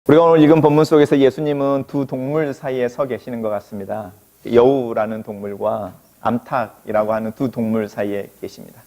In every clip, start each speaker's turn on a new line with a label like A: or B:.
A: 우리가 오늘 읽은 본문 속에서 예수님은 두 동물 사이에 서 계시는 것 같습니다. 여우라는 동물과 암탉이라고 하는 두 동물 사이에 계십니다.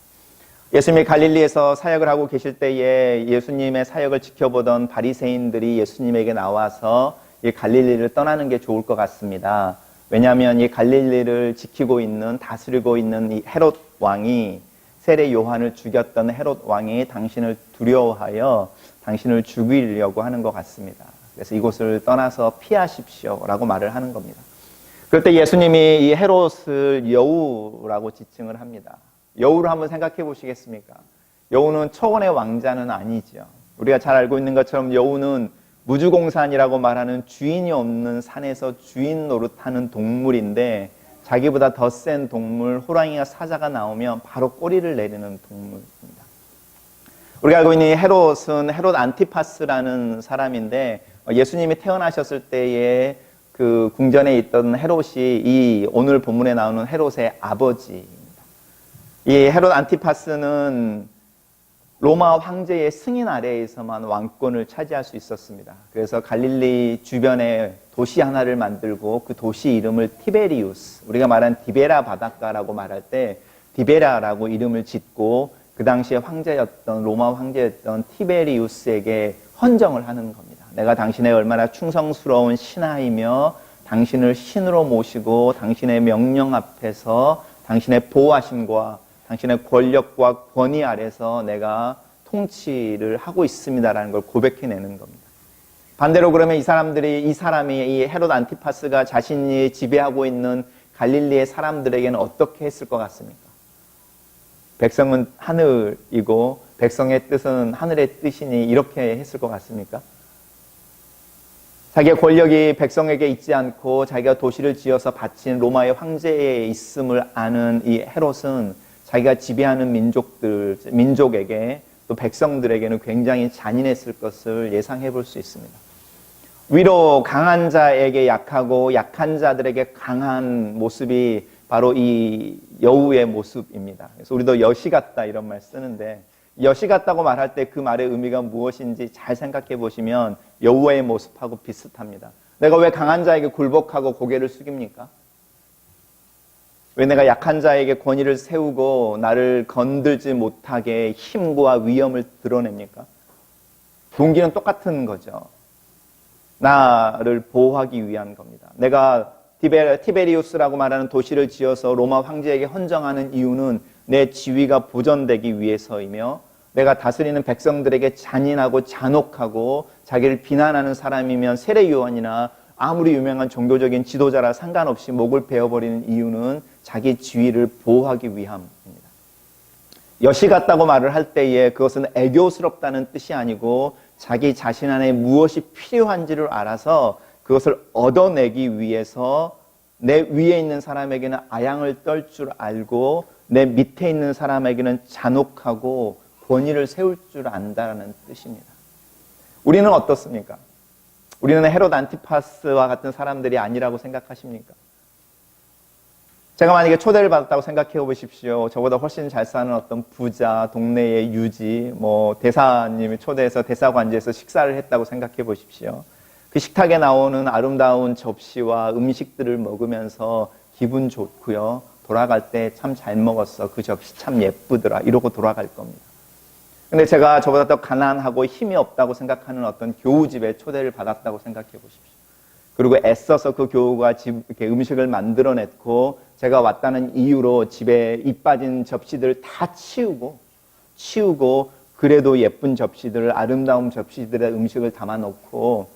A: 예수님이 갈릴리에서 사역을 하고 계실 때에 예수님의 사역을 지켜보던 바리새인들이 예수님에게 나와서 이 갈릴리를 떠나는 게 좋을 것 같습니다. 왜냐하면 이 갈릴리를 지키고 있는, 다스리고 있는 이 헤롯 왕이, 세례 요한을 죽였던 헤롯 왕이 당신을 두려워하여 당신을 죽이려고 하는 것 같습니다. 그래서 이곳을 떠나서 피하십시오라고 말을 하는 겁니다. 그럴 때 예수님이 이 헤롯을 여우라고 지칭을 합니다. 여우를 한번 생각해 보시겠습니까? 여우는 초원의 왕자는 아니죠. 우리가 잘 알고 있는 것처럼 여우는 무주공산이라고 말하는 주인이 없는 산에서 주인 노릇하는 동물인데, 자기보다 더 센 동물, 호랑이와 사자가 나오면 바로 꼬리를 내리는 동물입니다. 우리가 알고 있는 헤롯은 헤롯 안티파스라는 사람인데, 예수님이 태어나셨을 때에 그 궁전에 있던 헤롯이 이 오늘 본문에 나오는 헤롯의 아버지입니다. 이 헤롯 안티파스는 로마 황제의 승인 아래에서만 왕권을 차지할 수 있었습니다. 그래서 갈릴리 주변에 도시 하나를 만들고 그 도시 이름을 티베리우스, 우리가 말한 디베라 바닷가라고 말할 때 디베라라고 이름을 짓고 그 당시에 황제였던, 로마 황제였던 티베리우스에게 헌정을 하는 겁니다. 내가 당신의 얼마나 충성스러운 신하이며 당신을 신으로 모시고 당신의 명령 앞에서 당신의 보호하심과 당신의 권력과 권위 아래서 내가 통치를 하고 있습니다라는 걸 고백해내는 겁니다. 반대로 그러면 이 사람이 이 헤롯 안티파스가 자신이 지배하고 있는 갈릴리의 사람들에게는 어떻게 했을 것 같습니까? 백성은 하늘이고 백성의 뜻은 하늘의 뜻이니 이렇게 했을 것 같습니까? 자기의 권력이 백성에게 있지 않고 자기가 도시를 지어서 바친 로마의 황제에 있음을 아는 이 헤롯은 자기가 지배하는 민족에게 또 백성들에게는 굉장히 잔인했을 것을 예상해 볼 수 있습니다. 위로 강한 자에게 약하고 약한 자들에게 강한 모습이 바로 이 여우의 모습입니다. 그래서 우리도 여시 같다 이런 말 쓰는데, 여시 같다고 말할 때 그 말의 의미가 무엇인지 잘 생각해 보시면 여우의 모습하고 비슷합니다. 내가 왜 강한 자에게 굴복하고 고개를 숙입니까? 왜 내가 약한 자에게 권위를 세우고 나를 건들지 못하게 힘과 위엄을 드러냅니까? 동기는 똑같은 거죠. 나를 보호하기 위한 겁니다. 내가 티베리우스라고 말하는 도시를 지어서 로마 황제에게 헌정하는 이유는 내 지위가 보존되기 위해서이며, 내가 다스리는 백성들에게 잔인하고 잔혹하고 자기를 비난하는 사람이면 세례 요한이나 아무리 유명한 종교적인 지도자라 상관없이 목을 베어버리는 이유는 자기 지위를 보호하기 위함입니다. 여시 같다고 말을 할 때에 그것은 애교스럽다는 뜻이 아니고 자기 자신 안에 무엇이 필요한지를 알아서 그것을 얻어내기 위해서 내 위에 있는 사람에게는 아양을 떨 줄 알고 내 밑에 있는 사람에게는 잔혹하고 권위를 세울 줄 안다는 뜻입니다. 우리는 어떻습니까? 우리는 헤롯 안티파스와 같은 사람들이 아니라고 생각하십니까? 제가 만약에 초대를 받았다고 생각해 보십시오. 저보다 훨씬 잘 사는 어떤 부자, 동네의 유지, 대사님이 초대해서 대사관제에서 식사를 했다고 생각해 보십시오. 그 식탁에 나오는 아름다운 접시와 음식들을 먹으면서 기분 좋고요. 돌아갈 때 참 잘 먹었어. 그 접시 참 예쁘더라. 이러고 돌아갈 겁니다. 근데 제가 저보다 더 가난하고 힘이 없다고 생각하는 어떤 교우집에 초대를 받았다고 생각해 보십시오. 그리고 애써서 그 교우가 이렇게 음식을 만들어냈고 제가 왔다는 이유로 집에 이 빠진 접시들을 다 치우고 그래도 예쁜 접시들, 아름다운 접시들의 음식을 담아놓고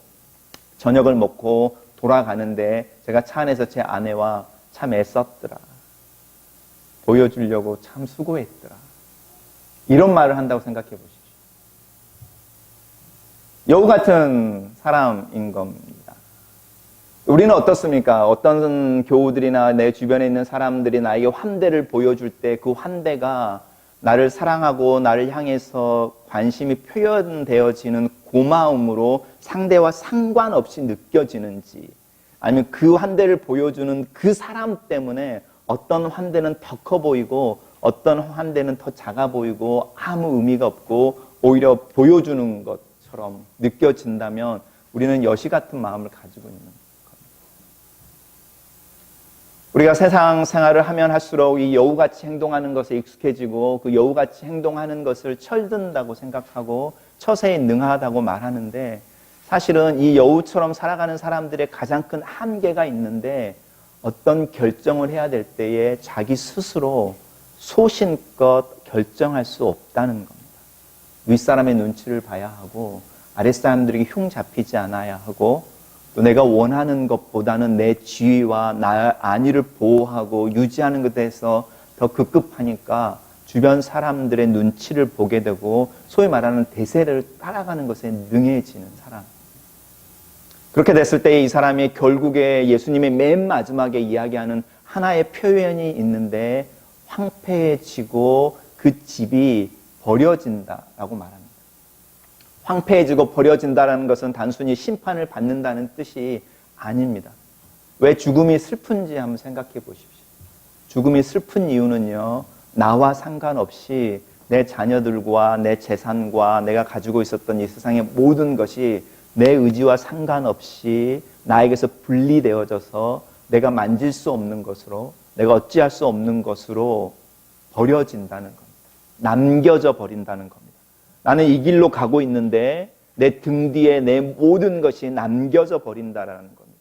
A: 저녁을 먹고 돌아가는데 제가 차 안에서 제 아내와 참 애썼더라. 보여주려고 참 수고했더라. 이런 말을 한다고 생각해 보십시오. 여우 같은 사람인 겁니다. 우리는 어떻습니까? 어떤 교우들이나 내 주변에 있는 사람들이 나에게 환대를 보여줄 때 그 환대가 나를 사랑하고 나를 향해서 관심이 표현되어지는 고마움으로 상대와 상관없이 느껴지는지, 아니면 그 환대를 보여주는 그 사람 때문에 어떤 환대는 더 커 보이고 어떤 환대는 더 작아 보이고 아무 의미가 없고 오히려 보여주는 것처럼 느껴진다면 우리는 여시 같은 마음을 가지고 있는 겁니다. 우리가 세상 생활을 하면 할수록 이 여우같이 행동하는 것에 익숙해지고 그 여우같이 행동하는 것을 철든다고 생각하고 처세에 능하다고 말하는데, 사실은 이 여우처럼 살아가는 사람들의 가장 큰 한계가 있는데, 어떤 결정을 해야 될 때에 자기 스스로 소신껏 결정할 수 없다는 겁니다. 윗사람의 눈치를 봐야 하고 아랫사람들에게 흉 잡히지 않아야 하고, 또 내가 원하는 것보다는 내 지위와 나 안위를 보호하고 유지하는 것에서 더 급급하니까 주변 사람들의 눈치를 보게 되고 소위 말하는 대세를 따라가는 것에 능해지는 사람. 그렇게 됐을 때 이 사람이 결국에 예수님의 맨 마지막에 이야기하는 하나의 표현이 있는데, 황폐해지고 그 집이 버려진다라고 말합니다. 황폐해지고 버려진다는 것은 단순히 심판을 받는다는 뜻이 아닙니다. 왜 죽음이 슬픈지 한번 생각해 보십시오. 죽음이 슬픈 이유는요, 나와 상관없이 내 자녀들과 내 재산과 내가 가지고 있었던 이 세상의 모든 것이 내 의지와 상관없이 나에게서 분리되어져서 내가 만질 수 없는 것으로, 내가 어찌할 수 없는 것으로 버려진다는 겁니다. 남겨져 버린다는 겁니다. 나는 이 길로 가고 있는데 내 등 뒤에 내 모든 것이 남겨져 버린다라는 겁니다.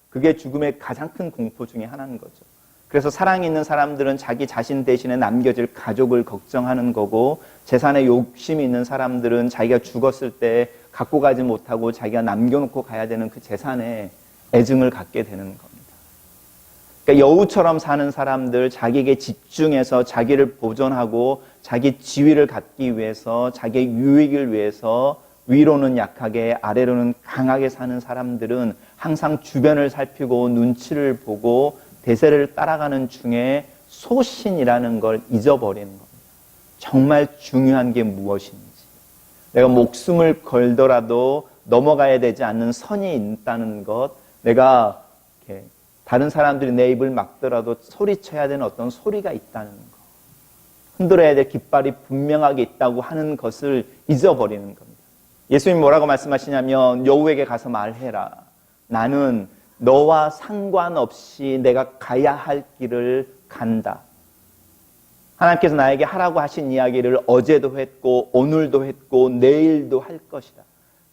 A: 그게 죽음의 가장 큰 공포 중에 하나인 거죠. 그래서 사랑이 있는 사람들은 자기 자신 대신에 남겨질 가족을 걱정하는 거고, 재산에 욕심이 있는 사람들은 자기가 죽었을 때 갖고 가지 못하고 자기가 남겨놓고 가야 되는 그 재산에 애증을 갖게 되는 겁니다. 그러니까 여우처럼 사는 사람들, 자기에게 집중해서 자기를 보존하고 자기 지위를 갖기 위해서, 자기의 유익을 위해서 위로는 약하게 아래로는 강하게 사는 사람들은 항상 주변을 살피고 눈치를 보고 대세를 따라가는 중에 소신이라는 걸 잊어버리는 겁니다. 정말 중요한 게 무엇인지, 내가 목숨을 걸더라도 넘어가야 되지 않는 선이 있다는 것, 내가 이렇게 다른 사람들이 내 입을 막더라도 소리쳐야 되는 어떤 소리가 있다는 것, 흔들어야 될 깃발이 분명하게 있다고 하는 것을 잊어버리는 겁니다. 예수님이 뭐라고 말씀하시냐면, 여우에게 가서 말해라. 나는 너와 상관없이 내가 가야 할 길을 간다. 하나님께서 나에게 하라고 하신 이야기를 어제도 했고 오늘도 했고 내일도 할 것이다.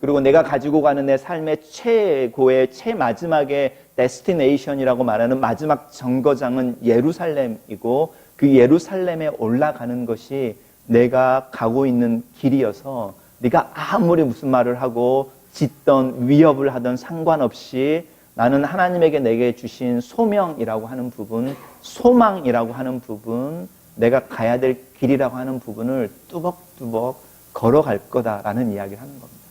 A: 그리고 내가 가지고 가는 내 삶의 최고의 최마지막의 데스티네이션이라고 말하는 마지막 정거장은 예루살렘이고, 그 예루살렘에 올라가는 것이 내가 가고 있는 길이어서 네가 아무리 무슨 말을 하고 짓던 위협을 하던 상관없이 나는 하나님에게 내게 주신 소명이라고 하는 부분, 소망이라고 하는 부분, 내가 가야 될 길이라고 하는 부분을 뚜벅뚜벅 걸어갈 거다라는 이야기를 하는 겁니다.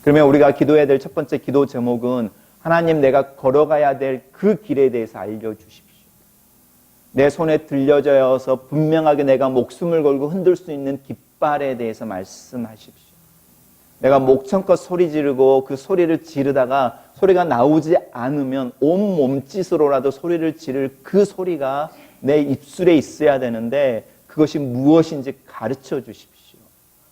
A: 그러면 우리가 기도해야 될 첫 번째 기도 제목은, 하나님, 내가 걸어가야 될 그 길에 대해서 알려주십시오. 내 손에 들려져서 분명하게 내가 목숨을 걸고 흔들 수 있는 깃발에 대해서 말씀하십시오. 내가 목청껏 소리 지르고 그 소리를 지르다가 소리가 나오지 않으면 온 몸짓으로라도 소리를 지를 그 소리가 내 입술에 있어야 되는데 그것이 무엇인지 가르쳐 주십시오.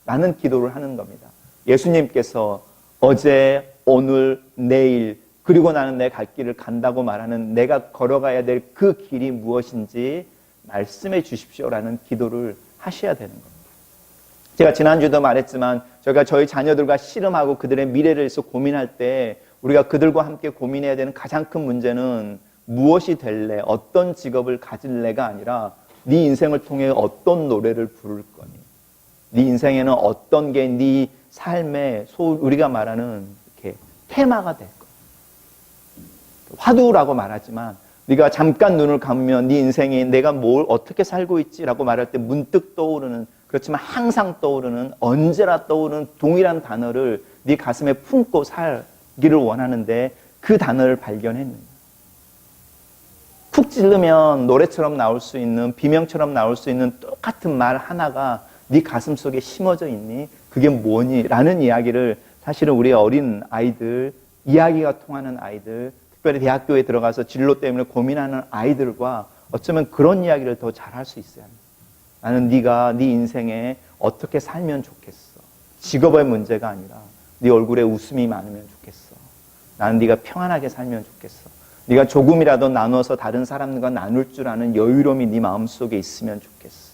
A: 라는 기도를 하는 겁니다. 예수님께서 어제, 오늘, 내일, 그리고 나는 내 갈 길을 간다고 말하는 내가 걸어가야 될 그 길이 무엇인지 말씀해 주십시오라는 기도를 하셔야 되는 겁니다. 제가 지난주도 말했지만 저희가 저희 자녀들과 씨름하고 그들의 미래를 위해서 고민할 때 우리가 그들과 함께 고민해야 되는 가장 큰 문제는 무엇이 될래, 어떤 직업을 가질래가 아니라 네 인생을 통해 어떤 노래를 부를 거니, 네 인생에는 어떤 게 네 삶의 우리가 말하는 이렇게 테마가 될 거야. 화두라고 말하지만 네가 잠깐 눈을 감으면 네 인생이 내가 뭘 어떻게 살고 있지라고 말할 때 문득 떠오르는, 그렇지만 항상 떠오르는, 언제나 떠오르는 동일한 단어를 네 가슴에 품고 살기를 원하는데 그 단어를 발견했느냐. 푹 찌르면 노래처럼 나올 수 있는, 비명처럼 나올 수 있는 똑같은 말 하나가 네 가슴 속에 심어져 있니? 그게 뭐니? 라는 이야기를 사실은 우리 어린 아이들, 이야기가 통하는 아이들, 특별히 대학교에 들어가서 진로 때문에 고민하는 아이들과 어쩌면 그런 이야기를 더 잘할 수 있어야 합니다. 나는 네가 네 인생에 어떻게 살면 좋겠어. 직업의 문제가 아니라 네 얼굴에 웃음이 많으면 좋겠어. 나는 네가 평안하게 살면 좋겠어. 네가 조금이라도 나눠서 다른 사람들과 나눌 줄 아는 여유로움이 네 마음속에 있으면 좋겠어.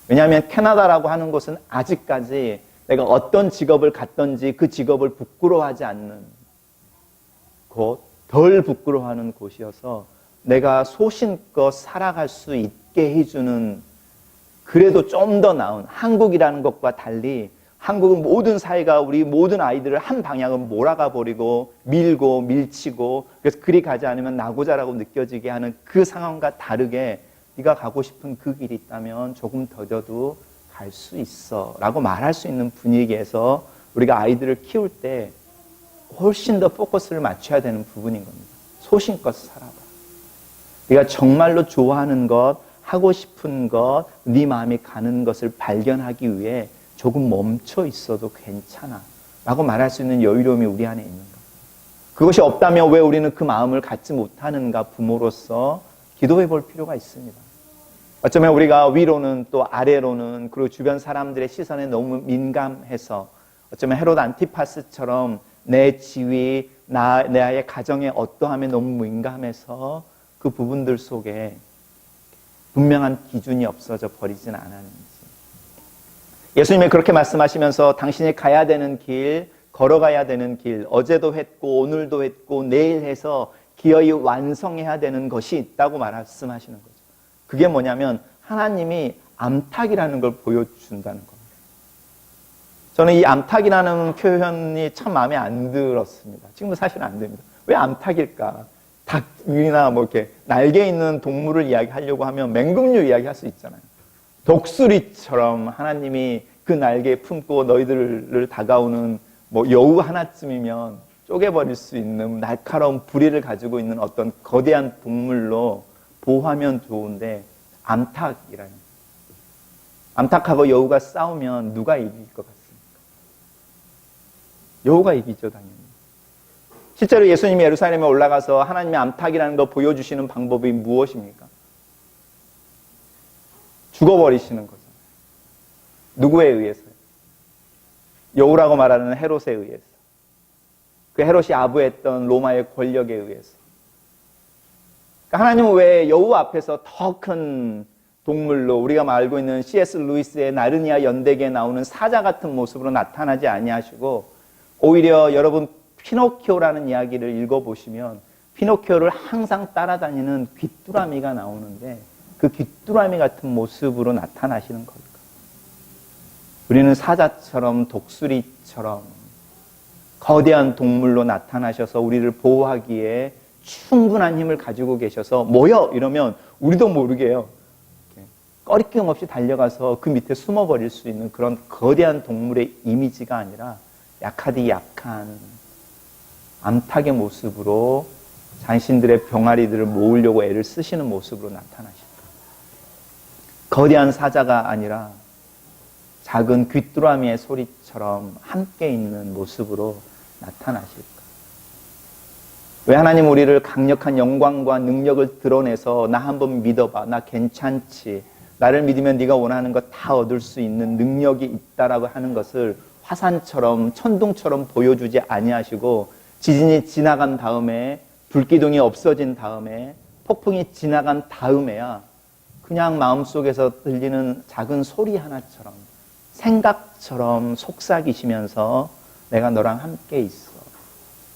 A: 왜냐하면 캐나다라고 하는 곳은 아직까지 내가 어떤 직업을 갖든지 그 직업을 부끄러워하지 않는 곳, 덜 부끄러워하는 곳이어서 내가 소신껏 살아갈 수 있게 해주는, 그래도 좀 더 나은 한국이라는 것과 달리 한국은 모든 사회가 우리 모든 아이들을 한 방향으로 몰아가 버리고 밀고 밀치고, 그래서 그리 가지 않으면 나고자라고 느껴지게 하는 그 상황과 다르게 네가 가고 싶은 그 길이 있다면 조금 더뎌도 갈 수 있어 라고 말할 수 있는 분위기에서 우리가 아이들을 키울 때 훨씬 더 포커스를 맞춰야 되는 부분인 겁니다. 소신껏 살아봐. 네가 정말로 좋아하는 것, 하고 싶은 것, 네 마음이 가는 것을 발견하기 위해 조금 멈춰 있어도 괜찮아 라고 말할 수 있는 여유로움이 우리 안에 있는가. 그것이 없다면 왜 우리는 그 마음을 갖지 못하는가. 부모로서 기도해 볼 필요가 있습니다. 어쩌면 우리가 위로는 또 아래로는 그리고 주변 사람들의 시선에 너무 민감해서 어쩌면 헤롯 안티파스처럼 내 지위, 나의 가정의 어떠함에 너무 민감해서 그 부분들 속에 분명한 기준이 없어져 버리진 않았는지. 예수님이 그렇게 말씀하시면서 당신이 가야 되는 길, 걸어가야 되는 길, 어제도 했고 오늘도 했고 내일 해서 기어이 완성해야 되는 것이 있다고 말씀하시는 거죠. 그게 뭐냐면 하나님이 암탉이라는 걸 보여준다는 겁니다. 저는 이 암탉이라는 표현이 참 마음에 안 들었습니다. 지금도 사실은 안 됩니다. 왜 암탉일까? 닭이나 뭐 이렇게 날개 있는 동물을 이야기하려고 하면 맹금류 이야기할 수 있잖아요. 독수리처럼 하나님이 그 날개 품고 너희들을 다가오는 뭐 여우 하나쯤이면 쪼개버릴 수 있는 날카로운 부리를 가지고 있는 어떤 거대한 동물로 보호하면 좋은데, 암탉이라는, 암탉하고 여우가 싸우면 누가 이길 것 같습니까? 여우가 이기죠, 당연히. 실제로 예수님이 예루살렘에 올라가서 하나님의 암탉이라는 걸 보여주시는 방법이 무엇입니까? 죽어버리시는 거죠. 누구에 의해서요? 여우라고 말하는 헤롯에 의해서. 그 헤롯이 아부했던 로마의 권력에 의해서. 그러니까 하나님은 왜 여우 앞에서 더 큰 동물로 우리가 알고 있는 C.S. 루이스의 나르니아 연대기에 나오는 사자 같은 모습으로 나타나지 아니하시고, 오히려 여러분 피노키오라는 이야기를 읽어보시면 피노키오를 항상 따라다니는 귀뚜라미가 나오는데 그 귀뚜라미 같은 모습으로 나타나시는 겁니다. 우리는 사자처럼 독수리처럼 거대한 동물로 나타나셔서 우리를 보호하기에 충분한 힘을 가지고 계셔서 모여! 이러면 우리도 모르게요. 꺼리낌 없이 달려가서 그 밑에 숨어버릴 수 있는 그런 거대한 동물의 이미지가 아니라 약하디 약한 암탉의 모습으로 자신들의 병아리들을 모으려고 애를 쓰시는 모습으로 나타나십니다. 거대한 사자가 아니라 작은 귀뚜라미의 소리처럼 함께 있는 모습으로 나타나실까? 왜 하나님 우리를 강력한 영광과 능력을 드러내서 나 한번 믿어봐, 나 괜찮지, 나를 믿으면 네가 원하는 것 다 얻을 수 있는 능력이 있다라고 하는 것을 화산처럼 천둥처럼 보여주지 아니하시고, 지진이 지나간 다음에, 불기둥이 없어진 다음에, 폭풍이 지나간 다음에야 그냥 마음속에서 들리는 작은 소리 하나처럼, 생각처럼 속삭이시면서 내가 너랑 함께 있어,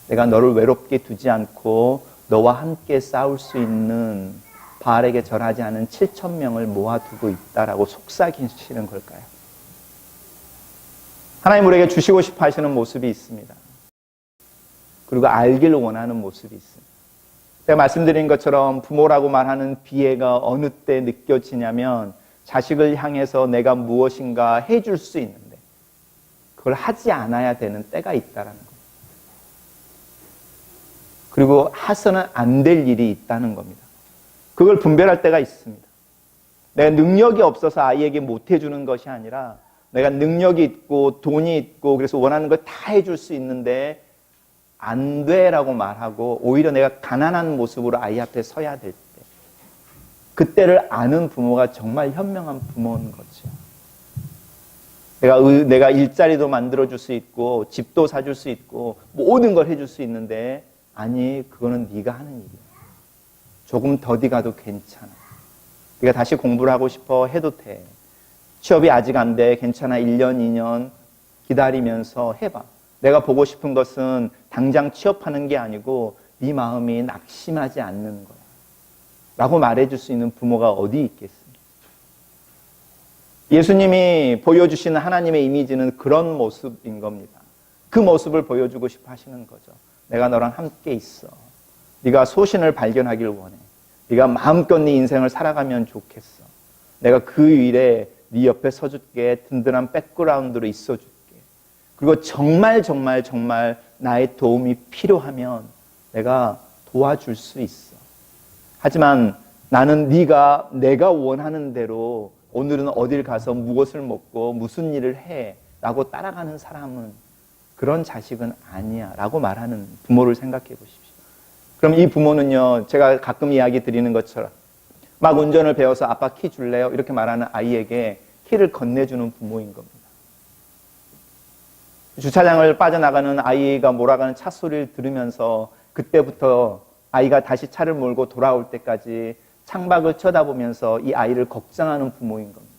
A: 내가 너를 외롭게 두지 않고 너와 함께 싸울 수 있는 바알에게 절하지 않은 7,000명을 모아두고 있다라고 속삭이시는 걸까요? 하나님 우리에게 주시고 싶어 하시는 모습이 있습니다. 그리고 알기를 원하는 모습이 있습니다. 제가 말씀드린 것처럼 부모라고 말하는 비애가 어느 때 느껴지냐면 자식을 향해서 내가 무엇인가 해줄 수 있는데 그걸 하지 않아야 되는 때가 있다는 겁니다. 그리고 해서는 안 될 일이 있다는 겁니다. 그걸 분별할 때가 있습니다. 내가 능력이 없어서 아이에게 못 해주는 것이 아니라 내가 능력이 있고 돈이 있고 그래서 원하는 걸 다 해줄 수 있는데 안 돼라고 말하고 오히려 내가 가난한 모습으로 아이 앞에 서야 될 때, 그때를 아는 부모가 정말 현명한 부모인 거죠. 내가 일자리도 만들어줄 수 있고 집도 사줄 수 있고 모든 걸 해줄 수 있는데 아니 그거는 네가 하는 일이야. 조금 더디 가도 괜찮아. 네가 다시 공부를 하고 싶어 해도 돼. 취업이 아직 안 돼. 괜찮아. 1년, 2년 기다리면서 해봐. 내가 보고 싶은 것은 당장 취업하는 게 아니고 네 마음이 낙심하지 않는 거야. 라고 말해줄 수 있는 부모가 어디 있겠습니까? 예수님이 보여주시는 하나님의 이미지는 그런 모습인 겁니다. 그 모습을 보여주고 싶어 하시는 거죠. 내가 너랑 함께 있어. 네가 소신을 발견하길 원해. 네가 마음껏 네 인생을 살아가면 좋겠어. 내가 그 일에 네 옆에 서줄게. 든든한 백그라운드로 있어줄게. 그리고 정말 나의 도움이 필요하면 내가 도와줄 수 있어. 하지만 나는 내가 원하는 대로 오늘은 어딜 가서 무엇을 먹고 무슨 일을 해 라고 따라가는 사람은 그런 자식은 아니야 라고 말하는 부모를 생각해 보십시오. 그럼 이 부모는요, 제가 가끔 이야기 드리는 것처럼 막 운전을 배워서 아빠 키 줄래요? 이렇게 말하는 아이에게 키를 건네주는 부모인 겁니다. 주차장을 빠져나가는 아이가 몰아가는 차 소리를 들으면서 그때부터 아이가 다시 차를 몰고 돌아올 때까지 창밖을 쳐다보면서 이 아이를 걱정하는 부모인 겁니다.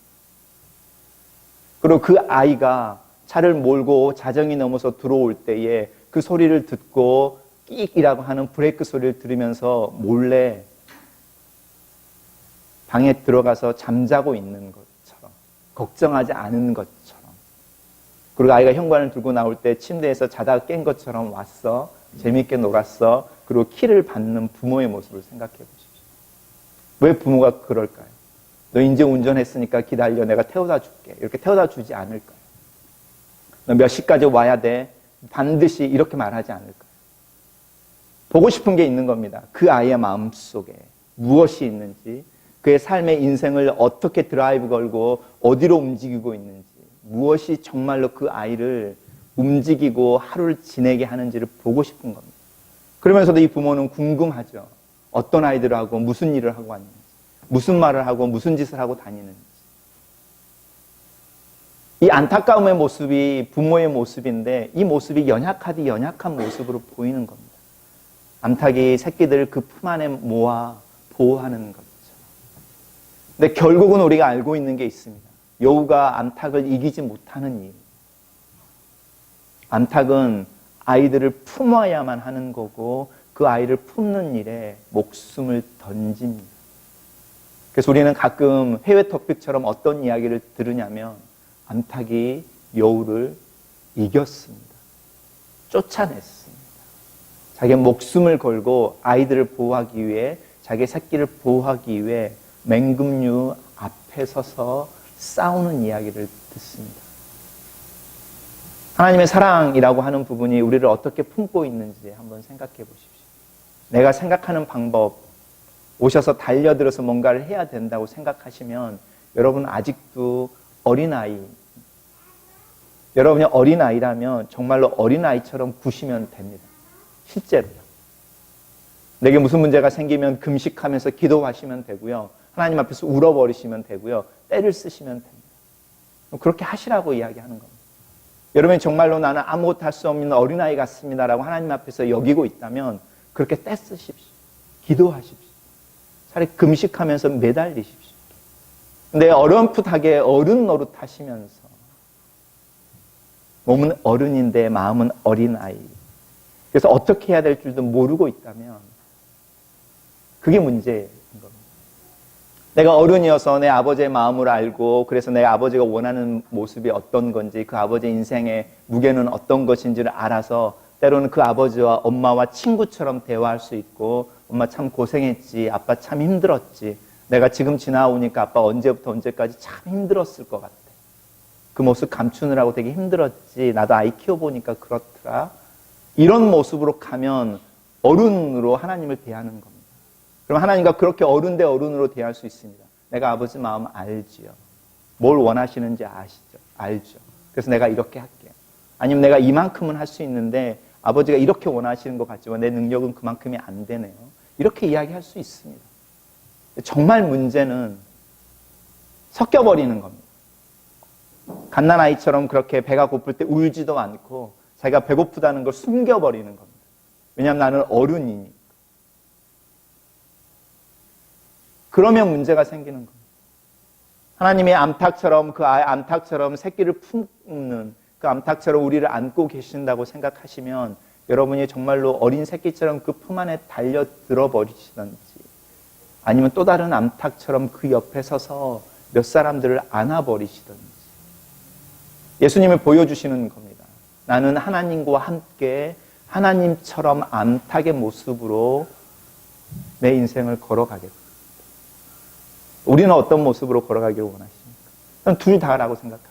A: 그리고 그 아이가 차를 몰고 자정이 넘어서 들어올 때에 그 소리를 듣고 끽이라고 하는 브레이크 소리를 들으면서 몰래 방에 들어가서 잠자고 있는 것처럼, 걱정하지 않은 것처럼, 그리고 아이가 현관을 들고 나올 때 침대에서 자다가 깬 것처럼 왔어, 재미있게 놀았어, 그리고 키를 받는 부모의 모습을 생각해 보십시오. 왜 부모가 그럴까요? 너 이제 운전했으니까 기다려, 내가 태워다 줄게. 이렇게 태워다 주지 않을까요? 너 몇 시까지 와야 돼? 반드시 이렇게 말하지 않을까요? 보고 싶은 게 있는 겁니다. 그 아이의 마음속에 무엇이 있는지, 그의 삶의 인생을 어떻게 드라이브 걸고 어디로 움직이고 있는지, 무엇이 정말로 그 아이를 움직이고 하루를 지내게 하는지를 보고 싶은 겁니다. 그러면서도 이 부모는 궁금하죠. 어떤 아이들하고 무슨 일을 하고 왔는지, 무슨 말을 하고 무슨 짓을 하고 다니는지. 이 안타까움의 모습이 부모의 모습인데 이 모습이 연약한 모습으로 보이는 겁니다. 암탉이 새끼들을 그 품 안에 모아 보호하는 것처럼. 근데 결국은 우리가 알고 있는 게 있습니다. 여우가 암탉을 이기지 못하는 이유. 암탉은 아이들을 품어야만 하는 거고 그 아이를 품는 일에 목숨을 던집니다. 그래서 우리는 가끔 해외 토픽처럼 어떤 이야기를 들으냐면 암탉이 여우를 이겼습니다. 쫓아냈습니다. 자기 목숨을 걸고 아이들을 보호하기 위해, 자기 새끼를 보호하기 위해 맹금류 앞에 서서 싸우는 이야기를 듣습니다. 하나님의 사랑이라고 하는 부분이 우리를 어떻게 품고 있는지 한번 생각해 보십시오. 내가 생각하는 방법, 오셔서 달려들어서 뭔가를 해야 된다고 생각하시면 여러분 아직도 어린아이, 여러분이 어린아이라면 정말로 어린아이처럼 구시면 됩니다. 실제로요. 내게 무슨 문제가 생기면 금식하면서 기도하시면 되고요. 하나님 앞에서 울어버리시면 되고요. 때를 쓰시면 됩니다. 그렇게 하시라고 이야기하는 겁니다. 여러분이 정말로 나는 아무것도 할 수 없는 어린아이 같습니다라고 하나님 앞에서 여기고 있다면 그렇게 때 쓰십시오. 기도하십시오. 차라리 금식하면서 매달리십시오. 근데 어렴풋하게 어른 노릇하시면서 몸은 어른인데 마음은 어린아이. 그래서 어떻게 해야 될 줄도 모르고 있다면 그게 문제인 겁니다. 내가 어른이어서 내 아버지의 마음을 알고 그래서 내 아버지가 원하는 모습이 어떤 건지, 그 아버지의 인생의 무게는 어떤 것인지를 알아서 때로는 그 아버지와 엄마와 친구처럼 대화할 수 있고, 엄마 참 고생했지, 아빠 참 힘들었지, 내가 지금 지나오니까 아빠 언제부터 언제까지 참 힘들었을 것 같아, 그 모습 감추느라고 되게 힘들었지, 나도 아이 키워보니까 그렇더라, 이런 모습으로 가면 어른으로 하나님을 대하는 겁니다. 그럼 하나님과 그렇게 어른 대 어른으로 대할 수 있습니다. 내가 아버지 마음 알지요. 뭘 원하시는지 아시죠? 알죠. 그래서 내가 이렇게 할게요. 아니면 내가 이만큼은 할 수 있는데 아버지가 이렇게 원하시는 것 같지만 내 능력은 그만큼이 안 되네요. 이렇게 이야기할 수 있습니다. 정말 문제는 섞여버리는 겁니다. 갓난아이처럼 그렇게 배가 고플 때 울지도 않고 자기가 배고프다는 걸 숨겨버리는 겁니다. 왜냐하면 나는 어른이니. 그러면 문제가 생기는 겁니다. 하나님의 암탉처럼 그 아이 암탉처럼 새끼를 품는 그 암탉처럼 우리를 안고 계신다고 생각하시면 여러분이 정말로 어린 새끼처럼 그 품 안에 달려들어 버리시든지 아니면 또 다른 암탉처럼 그 옆에 서서 몇 사람들을 안아버리시든지 예수님을 보여주시는 겁니다. 나는 하나님과 함께 하나님처럼 암탉의 모습으로 내 인생을 걸어가겠다. 우리는 어떤 모습으로 걸어가기를 원하십니까? 저는 둘 다라고 생각합니다.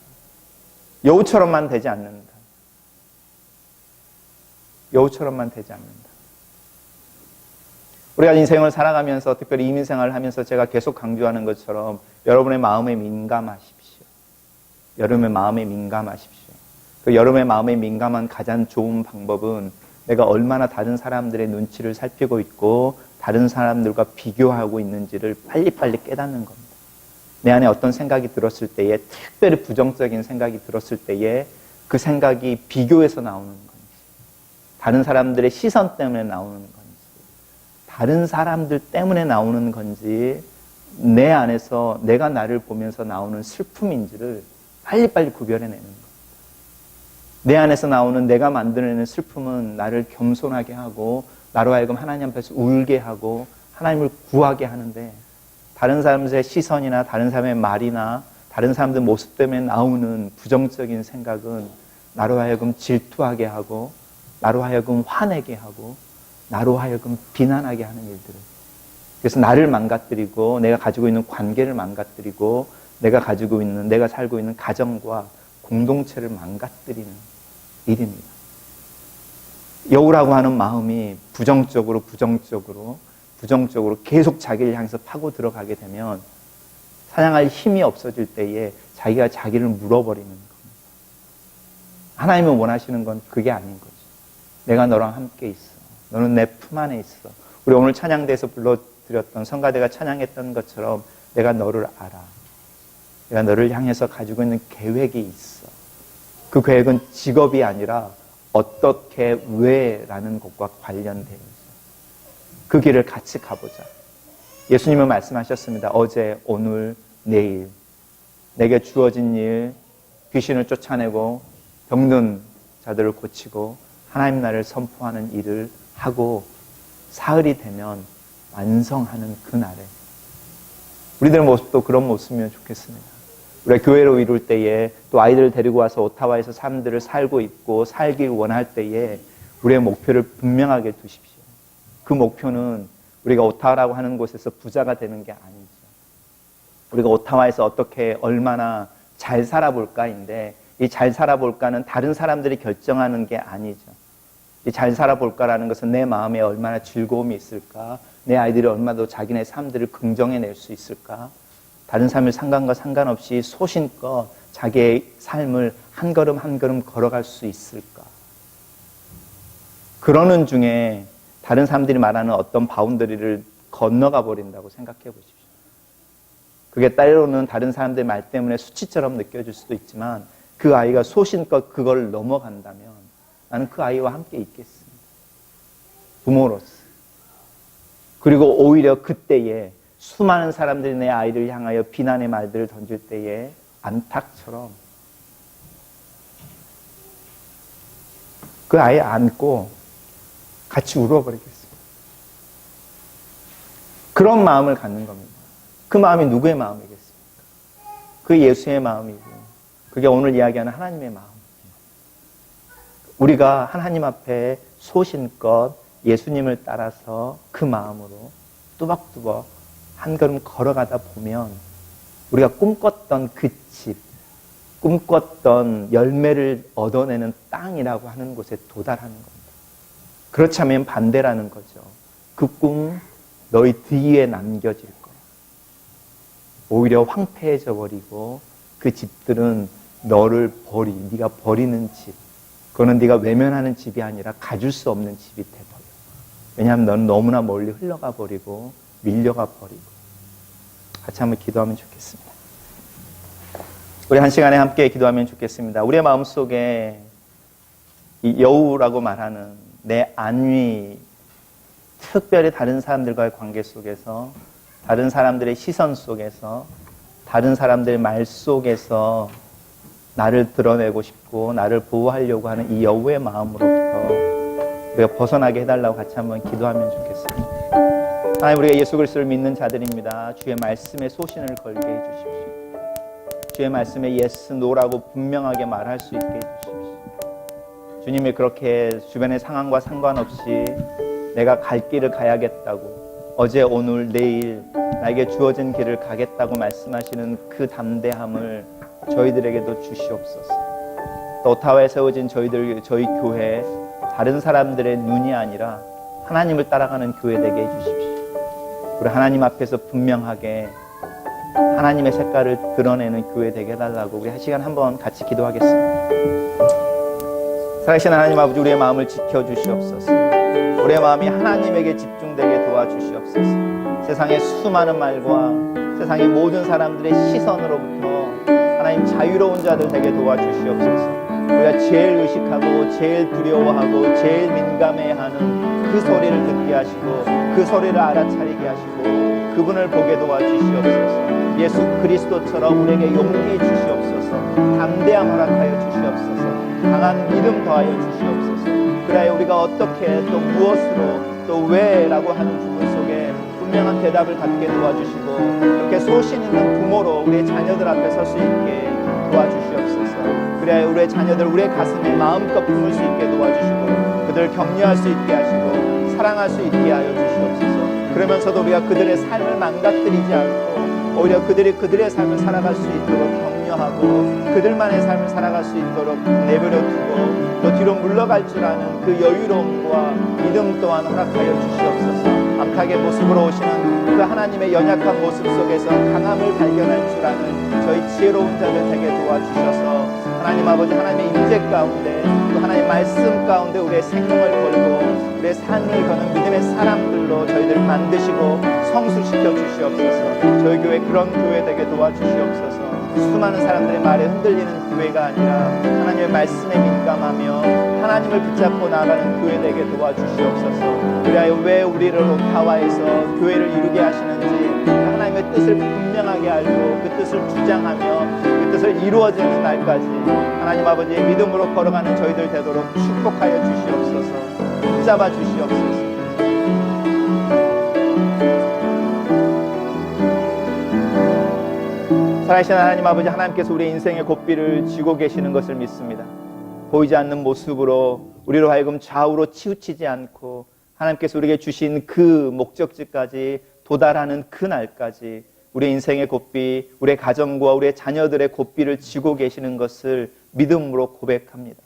A: 여우처럼만 되지 않는다. 여우처럼만 되지 않는다. 우리가 인생을 살아가면서 특별히 이민생활을 하면서 제가 계속 강조하는 것처럼 여러분의 마음에 민감하십시오. 여러분의 마음에 민감하십시오. 그 여러분의 마음에 민감한 가장 좋은 방법은 내가 얼마나 다른 사람들의 눈치를 살피고 있고 다른 사람들과 비교하고 있는지를 빨리빨리 깨닫는 겁니다. 내 안에 어떤 생각이 들었을 때에 특별히 부정적인 생각이 들었을 때에 그 생각이 비교해서 나오는 건지 다른 사람들의 시선 때문에 나오는 건지 다른 사람들 때문에 나오는 건지 내 안에서 내가 나를 보면서 나오는 슬픔인지를 빨리빨리 구별해내는 겁니다. 내 안에서 나오는 내가 만들어내는 슬픔은 나를 겸손하게 하고 나로 하여금 하나님 앞에서 울게 하고 하나님을 구하게 하는데 다른 사람들의 시선이나 다른 사람의 말이나 다른 사람들 모습 때문에 나오는 부정적인 생각은 나로 하여금 질투하게 하고 나로 하여금 화내게 하고 나로 하여금 비난하게 하는 일들을 그래서 나를 망가뜨리고 내가 가지고 있는 관계를 망가뜨리고 내가 살고 있는 가정과 공동체를 망가뜨리는 일입니다. 여우라고 하는 마음이 부정적으로 계속 자기를 향해서 파고 들어가게 되면 사냥할 힘이 없어질 때에 자기가 자기를 물어버리는 겁니다. 하나님은 원하시는 건 그게 아닌 거죠. 내가 너랑 함께 있어. 너는 내 품 안에 있어. 우리 오늘 찬양대에서 불러드렸던 성가대가 찬양했던 것처럼 내가 너를 알아. 내가 너를 향해서 가지고 있는 계획이 있어. 그 계획은 직업이 아니라 어떻게 왜라는 것과 관련되어 있어요. 그 길을 같이 가보자. 예수님은 말씀하셨습니다. 어제, 오늘, 내일 내게 주어진 일, 귀신을 쫓아내고 병든 자들을 고치고 하나님 나라를 선포하는 일을 하고 사흘이 되면 완성하는 그날에 우리들의 모습도 그런 모습이면 좋겠습니다. 우리가 교회로 이룰 때에 또 아이들을 데리고 와서 오타와에서 삶들을 살고 있고 살길 원할 때에 우리의 목표를 분명하게 두십시오. 그 목표는 우리가 오타와라고 하는 곳에서 부자가 되는 게 아니죠. 우리가 오타와에서 어떻게 얼마나 잘 살아볼까인데 이 잘 살아볼까는 다른 사람들이 결정하는 게 아니죠. 이 잘 살아볼까라는 것은 내 마음에 얼마나 즐거움이 있을까, 내 아이들이 얼마나 더 자기네 삶들을 긍정해낼 수 있을까, 다른 삶의 상관과 상관없이 소신껏 자기의 삶을 한 걸음 한 걸음 걸어갈 수 있을까. 그러는 중에 다른 사람들이 말하는 어떤 바운더리를 건너가 버린다고 생각해 보십시오. 그게 때로는 다른 사람들의 말 때문에 수치처럼 느껴질 수도 있지만 그 아이가 소신껏 그걸 넘어간다면 나는 그 아이와 함께 있겠습니다. 부모로서. 그리고 오히려 그때에 수많은 사람들이 내 아이를 향하여 비난의 말들을 던질 때에 암탉처럼 그 아이 안고 같이 울어버리겠습니다. 그런 마음을 갖는 겁니다. 그 마음이 누구의 마음이겠습니까? 그 예수의 마음이고 그게 오늘 이야기하는 하나님의 마음. 우리가 하나님 앞에 소신껏 예수님을 따라서 그 마음으로 뚜벅뚜벅 한 걸음 걸어가다 보면 우리가 꿈꿨던 그 집, 꿈꿨던 열매를 얻어내는 땅이라고 하는 곳에 도달하는 겁니다. 그렇다면 반대라는 거죠. 그 꿈 너희 뒤에 남겨질 거야. 오히려 황폐해져 버리고 그 집들은 너를 네가 버리는 집. 그거는 네가 외면하는 집이 아니라 가질 수 없는 집이 돼버려. 왜냐하면 너는 너무나 멀리 흘러가 버리고 밀려가 버리고. 같이 한번 기도하면 좋겠습니다. 우리 한 시간에 함께 기도하면 좋겠습니다. 우리의 마음속에 이 여우라고 말하는 내 안위, 특별히 다른 사람들과의 관계 속에서, 다른 사람들의 시선 속에서, 다른 사람들의 말 속에서 나를 드러내고 싶고 나를 보호하려고 하는 이 여우의 마음으로부터 우리가 벗어나게 해달라고 같이 한번 기도하면 좋겠습니다. 하나님, 우리가 예수 그리스도를 믿는 자들입니다. 주의 말씀에 소신을 걸게 해주십시오. 주의 말씀에 yes, no라고 분명하게 말할 수 있게 해주십시오. 주님이 그렇게 주변의 상황과 상관없이 내가 갈 길을 가야겠다고, 어제 오늘 내일 나에게 주어진 길을 가겠다고 말씀하시는 그 담대함을 저희들에게도 주시옵소서. 또 오타와에 세워진 저희 교회, 다른 사람들의 눈이 아니라 하나님을 따라가는 교회 되게 해주십시오. 우리 하나님 앞에서 분명하게 하나님의 색깔을 드러내는 교회 되게 해달라고 우리 한 시간 한번 같이 기도하겠습니다. 살아계신 하나님 아버지, 우리의 마음을 지켜주시옵소서. 우리의 마음이 하나님에게 집중되게 도와주시옵소서. 세상의 수많은 말과 세상의 모든 사람들의 시선으로부터 하나님 자유로운 자들 되게 도와주시옵소서. 우리가 제일 의식하고 제일 두려워하고 제일 민감해하는 그 소리를 듣게 하시고 그 소리를 알아차리게 하시고 그분을 보게 도와주시옵소서. 예수 그리스도처럼 우리에게 용기 주시옵소서. 담대함 허락하여 주시옵소서. 강한 믿음 더하여 주시옵소서. 그래야 우리가 어떻게 또 무엇으로 또 왜라고 하는 부분 속에 분명한 대답을 갖게 도와주시고 이렇게 소신 있는 부모로 우리의 자녀들 앞에 설 수 있게 도와주시옵소서. 그래야 우리의 자녀들 우리의 가슴에 마음껏 품을 수 있게 도와주시고 그들을 격려할 수 있게 하시고 사랑할 수 있게 하여 주시옵소서. 그러면서도 우리가 그들의 삶을 망가뜨리지 않고 오히려 그들이 그들의 삶을 살아갈 수 있도록 격려하고 그들만의 삶을 살아갈 수 있도록 내버려 두고 또 뒤로 물러갈 줄 아는 그 여유로움과 믿음 또한 허락하여 주시옵소서. 암탉의 모습으로 오시는 그 하나님의 연약한 모습 속에서 강함을 발견할 줄 아는 저희 지혜로운 자들 되게 도와주셔서 하나님 아버지, 하나님의 임재 가운데 또 하나님의 말씀 가운데 우리의 생명을 걸고 우리의 삶을 거는 믿음의 사람들로 저희들을 만드시고 성숙시켜 주시옵소서. 저희 교회 그런 교회 되게 도와주시옵소서. 수많은 사람들의 말에 흔들리는 교회가 아니라 하나님의 말씀에 민감하며 하나님을 붙잡고 나아가는 교회 되게 도와주시옵소서. 그래야 왜 우리를 오타와에서 교회를 이루게 하시는지 하나님의 뜻을 분명하게 알고 그 뜻을 주장하며 그 뜻을 이루어지는 날까지 하나님 아버지의 믿음으로 걸어가는 저희들 되도록 축복하여 주시옵소서. 붙잡아 주시옵소서. 살아계신 하나님 아버지, 하나님께서 우리의 인생의 고삐를 쥐고 계시는 것을 믿습니다. 보이지 않는 모습으로 우리로 하여금 좌우로 치우치지 않고 하나님께서 우리에게 주신 그 목적지까지 도달하는 그 날까지 우리의 인생의 고삐, 우리의 가정과 우리의 자녀들의 고삐를 쥐고 계시는 것을 믿음으로 고백합니다.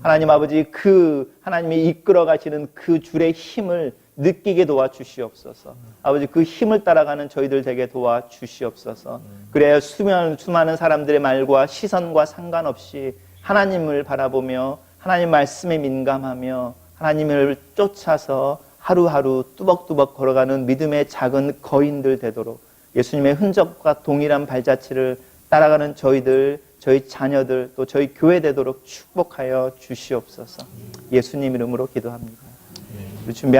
A: 하나님 아버지, 그 하나님이 이끌어 가시는 그 줄의 힘을 느끼게 도와주시옵소서. 아버지, 그 힘을 따라가는 저희들 되게 도와주시옵소서. 그래야 수많은 사람들의 말과 시선과 상관없이 하나님을 바라보며 하나님 말씀에 민감하며 하나님을 쫓아서 하루하루 뚜벅뚜벅 걸어가는 믿음의 작은 거인들 되도록 예수님의 흔적과 동일한 발자취를 따라가는 저희들, 저희 자녀들, 또 저희 교회 되도록 축복하여 주시옵소서. 예수님 이름으로 기도합니다. 준비